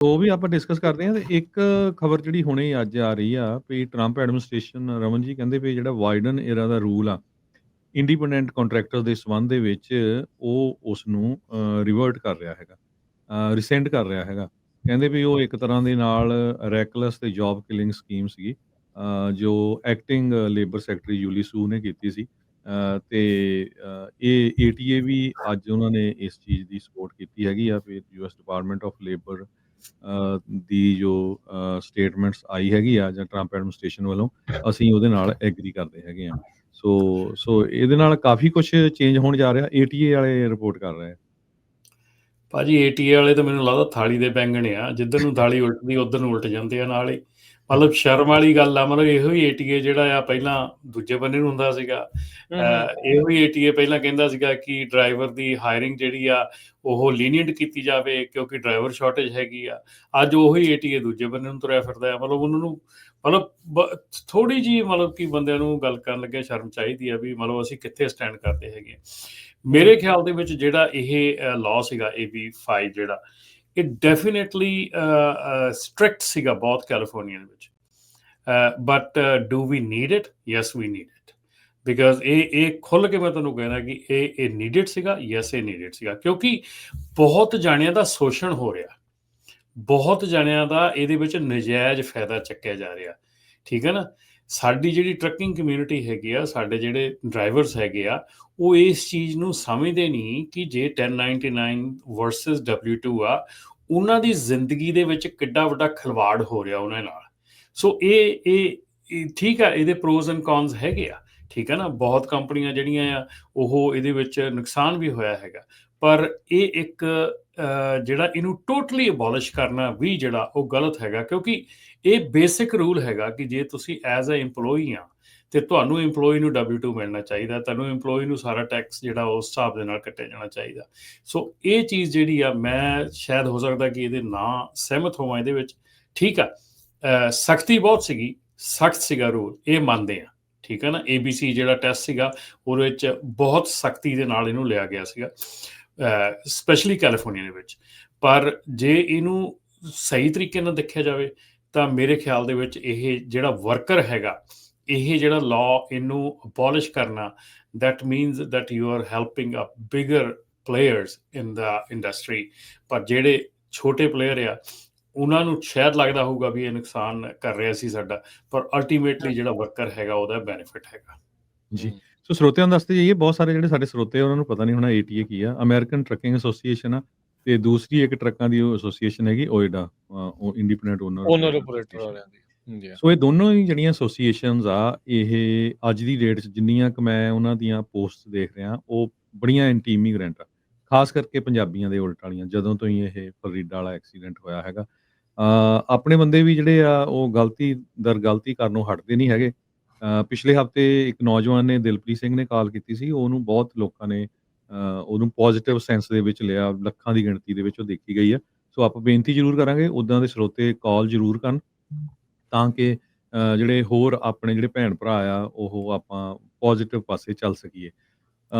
ਉਹ ਵੀ ਆਪਾਂ ਡਿਸਕਸ ਕਰਦੇ ਹਾਂ ਤੇ ਇੱਕ ਖਬਰ ਜਿਹੜੀ ਹੁਣੇ ਅੱਜ ਆ ਰਹੀ ਆ ਵੀ ਟਰੰਪ ਐਡਮਿਨਿਸਟ੍ਰੇਸ਼ਨ ਰਮਨ ਜੀ ਕਹਿੰਦੇ ਵੀ ਜਿਹੜਾ ਵਾਈਡਨ ਏਰਾ ਦਾ ਰੂਲ ਆ ਇੰਡੀਪੈਂਡੈਂਟ ਕੰਟਰੈਕਟਰ ਦੇ ਸੰਬੰਧ ਦੇ ਵਿੱਚ ਉਹ ਉਸ ਨੂੰ ਰਿਵਰਟ ਕਰ ਰਿਹਾ ਹੈਗਾ, ਰਿਸੈਂਡ ਕਰ ਰਿਹਾ ਹੈਗਾ। ਕਹਿੰਦੇ ਵੀ ਉਹ ਇੱਕ ਤਰ੍ਹਾਂ ਦੇ ਨਾਲ ਰੈਕਲੈਸ ਤੇ ਜੌਬ ਕਿਲਿੰਗ ਸਕੀਮ ਸੀਗੀ, ਜੋ ਐਕਟਿੰਗ ਲੇਬਰ ਸੈਕਟਰੀ ਜੂਲੀ ਸੂ ਨੇ ਕੀਤੀ ਸੀ। ਤੇ ਇਹ ਏਟੀਏ ਵੀ ਅੱਜ ਉਹਨਾਂ ਨੇ ਇਸ ਚੀਜ਼ ਦੀ ਸਪੋਰਟ ਕੀਤੀ ਹੈਗੀ ਆ ਵੀ ਯੂਐਸ ਡਿਪਾਰਟਮੈਂਟ ਆਫ ਲੇਬਰ ਦੀ ਜੋ ਸਟੇਟਮੈਂਟਸ ਆਈ ਹੈਗੀ ਆ ਜਾਂ ਟਰੰਪ ਐਡਮਿਨਿਸਟ੍ਰੇਸ਼ਨ ਵੱਲੋਂ, ਅਸੀਂ ਉਹਦੇ ਨਾਲ ਐਗਰੀ ਕਰਦੇ ਹੈਗੇ ਆ। ਸੋ ਇਹਦੇ ਨਾਲ ਕਾਫੀ ਕੁਛ ਚੇਂਜ ਹੋਣ ਜਾ ਰਿਹਾ, ਏਟੀਏ ਵਾਲੇ ਰਿਪੋਰਟ ਕਰ ਰਹੇ ਆ। ਭਾਜੀ ਏਟੀਏ ਵਾਲੇ ਤਾਂ ਮੈਨੂੰ ਲੱਗਦਾ ਥਾਲੀ ਦੇ ਬੈਂਗਣ ਆ, ਜਿੱਧਰ ਨੂੰ ਥਾਲੀ ਉਲਟਦੀ ਉਧਰ ਨੂੰ ਉਲਟ ਜਾਂਦੇ ਆ ਨਾਲ ਹੀ। ਮਤਲਬ ਸ਼ਰਮ ਵਾਲੀ ਗੱਲ ਆ, ਮਤਲਬ ਇਹੋ ਹੀ ਏਟੀਏ ਜਿਹੜਾ ਆ ਪਹਿਲਾਂ ਦੂਜੇ ਬੰਨੇ ਨੂੰ ਹੁੰਦਾ ਸੀਗਾ। ਇਹੋ ਹੀ ਏਟੀਏ ਪਹਿਲਾਂ ਕਹਿੰਦਾ ਸੀਗਾ ਕਿ ਡਰਾਈਵਰ ਦੀ ਹਾਇਰਿੰਗ ਜਿਹੜੀ ਆ ਉਹ ਲੀਨੀਅੰਟ ਕੀਤੀ ਜਾਵੇ ਕਿਉਂਕਿ ਡਰਾਈਵਰ ਸ਼ਾਰਟੇਜ ਹੈਗੀ ਆ। ਅੱਜ ਉਹੀ ਏਟੀਏ ਦੂਜੇ ਬੰਨੇ ਨੂੰ ਤੁਰਿਆ ਫਿਰਦਾ ਆ। ਮਤਲਬ ਉਹਨਾਂ ਨੂੰ ਮਤਲਬ ਥੋੜੀ ਜਿਹੀ ਮਤਲਬ ਕਿ ਬੰਦਿਆਂ ਨੂੰ ਗੱਲ ਕਰਨ ਲੱਗਿਆ ਸ਼ਰਮ ਚਾਹੀਦੀ ਆ ਵੀ ਮਤਲਬ ਅਸੀਂ ਕਿੱਥੇ ਸਟੈਂਡ ਕਰਦੇ ਹੈਗੇ। ਮੇਰੇ ਖਿਆਲ ਦੇ ਵਿੱਚ ਜਿਹੜਾ ਇਹ ਲਾਅ ਸੀਗਾ AB5 ਜਿਹੜਾ, ਇਹ ਡੈਫੀਨੇਟਲੀ ਸਟ੍ਰਿਕਟ ਸੀਗਾ ਬਹੁਤ ਕੈਲੀਫੋਰਨੀਆ ਦੇ ਵਿੱਚ। But do we need it? Yes we need it, because ਇਹ ਖੁੱਲ੍ਹ ਕੇ ਮੈਂ ਤੁਹਾਨੂੰ ਕਹਿਣਾ ਕਿ ਇਹ ਨੀਡਡ ਸੀਗਾ। ਯੈਸ ਇਹ ਨੀਡਡ ਸੀਗਾ ਕਿਉਂਕਿ ਬਹੁਤ ਜਾਣਿਆਂ ਦਾ ਸ਼ੋਸ਼ਣ ਹੋ ਰਿਹਾ, ਬਹੁਤ ਜਾਣਿਆਂ ਦਾ ਇਹਦੇ ਵਿੱਚ ਨਜਾਇਜ਼ ਫਾਇਦਾ ਚੱਕਿਆ ਜਾ ਰਿਹਾ। ਠੀਕ ਹੈ ਨਾ। ਸਾਡੀ ਜਿਹੜੀ ਟਰੱਕਿੰਗ ਕਮਿਊਨਿਟੀ ਹੈਗੀ ਆ, ਸਾਡੇ ਜਿਹੜੇ ਡਰਾਈਵਰਸ ਹੈਗੇ ਆ, ਉਹ ਇਸ ਚੀਜ਼ ਨੂੰ ਸਮਝਦੇ ਨਹੀਂ ਕਿ ਜੇ 1099 ਵਰਸਸ W2 ਆ, ਉਹਨਾਂ ਦੀ ਜ਼ਿੰਦਗੀ ਦੇ ਵਿੱਚ ਕਿੱਡਾ ਵੱਡਾ ਖਿਲਵਾੜ ਹੋ ਰਿਹਾ ਉਹਨਾਂ ਨਾਲ। ਸੋ ਇਹ ਠੀਕ ਆ, ਇਹਦੇ ਪ੍ਰੋਜ਼ ਐਂਡ ਕੌਨਸ ਹੈਗੇ ਆ। ਠੀਕ ਹੈ ਨਾ। ਬਹੁਤ ਕੰਪਨੀਆਂ ਜਿਹੜੀਆਂ ਆ ਉਹ ਇਹਦੇ ਵਿੱਚ ਨੁਕਸਾਨ ਵੀ ਹੋਇਆ ਹੈਗਾ, ਪਰ ਇਹ ਇੱਕ ਜਿਹੜਾ ਇਹਨੂੰ ਟੋਟਲੀ ਅਬੋਲਿਸ਼ ਕਰਨਾ ਵੀ ਜਿਹੜਾ ਉਹ ਗਲਤ ਹੈਗਾ, ਕਿਉਂਕਿ ਇਹ ਬੇਸਿਕ ਰੂਲ ਹੈਗਾ ਕਿ ਜੇ ਤੁਸੀਂ ਐਜ਼ ਅ ਇੰਪਲੋਈ ਆ ਤੇ ਤੁਹਾਨੂੰ ਇੰਪਲੋਈ ਨੂੰ W2 ਮਿਲਣਾ ਚਾਹੀਦਾ, ਤੁਹਾਨੂੰ ਇੰਪਲੋਈ ਨੂੰ ਸਾਰਾ ਟੈਕਸ ਜਿਹੜਾ ਉਸ ਹਿਸਾਬ ਦੇ ਨਾਲ ਕੱਟਿਆ ਜਾਣਾ ਚਾਹੀਦਾ। ਸੋ ਇਹ ਚੀਜ਼ ਜਿਹੜੀ ਆ, ਮੈਂ ਸ਼ਾਇਦ ਹੋ ਸਕਦਾ ਕਿ ਇਹਦੇ ਨਾ ਸਹਿਮਤ ਹੋਵਾਂ ਇਹਦੇ ਵਿੱਚ। ਠੀਕ ਆ, ਸਖਤੀ ਬਹੁਤ ਸੀਗੀ, ਸਖਤ ਸੀਗਾ ਰੂਲ, ਇਹ ਮੰਨਦੇ ਆ। ਠੀਕ ਹੈ ਨਾ। ABC ਜਿਹੜਾ ਟੈਸਟ ਸੀਗਾ ਉਹਦੇ ਵਿੱਚ ਬਹੁਤ ਸਖਤੀ ਦੇ ਨਾਲ ਇਹਨੂੰ ਲਿਆ ਗਿਆ ਸੀਗਾ, ਸਪੈਸ਼ਲੀ ਕੈਲੀਫੋਰਨੀਆ ਦੇ ਵਿੱਚ। ਪਰ ਜੇ ਇਹਨੂੰ ਸਹੀ ਤਰੀਕੇ ਨਾਲ ਦੇਖਿਆ ਜਾਵੇ ਤਾਂ ਮੇਰੇ ਖਿਆਲ ਦੇ ਵਿੱਚ ਇਹ ਜਿਹੜਾ ਵਰਕਰ ਹੈਗਾ, ਇਹ ਜਿਹੜਾ ਲਾਅ ਇਹਨੂੰ ਅਬੋਲਿਸ਼ ਕਰਨਾ, that means that you are helping a bigger players in the industry. ਪਰ ਜਿਹੜੇ ਛੋਟੇ ਪਲੇਅਰ ਆ ਉਹਨਾਂ ਨੂੰ ਸ਼ਾਇਦ ਲੱਗਦਾ ਹੋਊਗਾ ਵੀ ਇਹ ਨੁਕਸਾਨ ਕਰ ਰਿਹਾ ਸੀ ਸਾਡਾ, ਪਰ ਅਲਟੀਮੇਟਲੀ ਜਿਹੜਾ ਵਰਕਰ ਹੈਗਾ ਉਹਦਾ ਬੈਨੀਫਿਟ ਹੈਗਾ ਜੀ। ਸੋ ਸਰੋਤਿਆਂ ਨੂੰ ਦੱਸਦੇ ਜਾਈਏ, ਬਹੁਤ ਸਾਰੇ ਜਿਹੜੇ ਸਾਡੇ ਸਰੋਤੇ ਉਹਨਾਂ ਨੂੰ ਪਤਾ ਨਹੀਂ ਹੋਣਾ ਏਟੀਏ ਕੀ ਆ। ਅਮਰੀਕਨ ਟਰੱਕਿੰਗ ਐਸੋਸੀਏਸ਼ਨ ਆ ਤੇ ਦੂਸਰੀ ਇੱਕ ਟਰੱਕਾਂ ਦੀ ਐਸੋਸੀਏਸ਼ਨ ਹੈਗੀ ਓਇਡਾ, ਉਹ ਇੰਡੀਪੈਂਡੈਂਟ ਓਨਰ ਆਪਰੇਟਰ ਵਾਲਿਆਂ ਦੀ। ਸੋ ਇਹ ਦੋਨੋਂ ਹੀ ਜਿਹੜੀਆਂ ਐਸੋਸੀਏਸ਼ਨਸ ਆ, ਇਹ ਅੱਜ ਦੀ ਡੇਟ 'ਚ ਜਿੰਨੀਆਂ ਕੁ ਮੈਂ ਉਹਨਾਂ ਦੀਆਂ ਪੋਸਟ ਦੇਖ ਰਿਹਾ, ਉਹ ਬੜੀਆਂ ਐਂਟੀ ਇਮੀਗ੍ਰੈਂਟ ਆ, ਖਾਸ ਕਰਕੇ ਪੰਜਾਬੀਆਂ ਦੇ ਉਲਟ ਵਾਲੀਆਂ। ਜਦੋਂ ਤੋਂ ਹੀ ਇਹ ਫਰੀਡਾ ਵਾਲਾ ਐਕਸੀਡੈਂਟ ਹੋਇਆ ਹੈਗਾ, ਆਪਣੇ ਬੰਦੇ ਵੀ ਜਿਹੜੇ ਆ ਉਹ ਗਲਤੀ ਦਰ ਗਲਤੀ ਕਰਨੋਂ ਹਟਦੇ ਨਹੀਂ ਹੈਗੇ। ਪਿਛਲੇ ਹਫ਼ਤੇ ਇੱਕ ਨੌਜਵਾਨ ਨੇ, ਦਿਲਪ੍ਰੀਤ ਸਿੰਘ ਨੇ ਕਾਲ ਕੀਤੀ ਸੀ, ਉਹਨੂੰ ਬਹੁਤ ਲੋਕਾਂ ਨੇ ਉਹਨੂੰ ਪੋਜ਼ੀਟਿਵ ਸੈਂਸ ਦੇ ਵਿੱਚ ਲਿਆ, ਲੱਖਾਂ ਦੀ ਗਿਣਤੀ ਦੇ ਵਿੱਚ ਉਹ ਦੇਖੀ ਗਈ ਆ। ਸੋ ਆਪਾਂ ਬੇਨਤੀ ਜ਼ਰੂਰ ਕਰਾਂਗੇ ਉੱਦਾਂ ਦੇ ਸਰੋਤੇ ਕਾਲ ਜ਼ਰੂਰ ਕਰਨ, ਤਾਂ ਕਿ ਜਿਹੜੇ ਹੋਰ ਆਪਣੇ ਜਿਹੜੇ ਭੈਣ ਭਰਾ ਆ ਉਹ ਆਪਾਂ ਪੋਜ਼ੀਟਿਵ ਪਾਸੇ ਚੱਲ ਸਕੀਏ।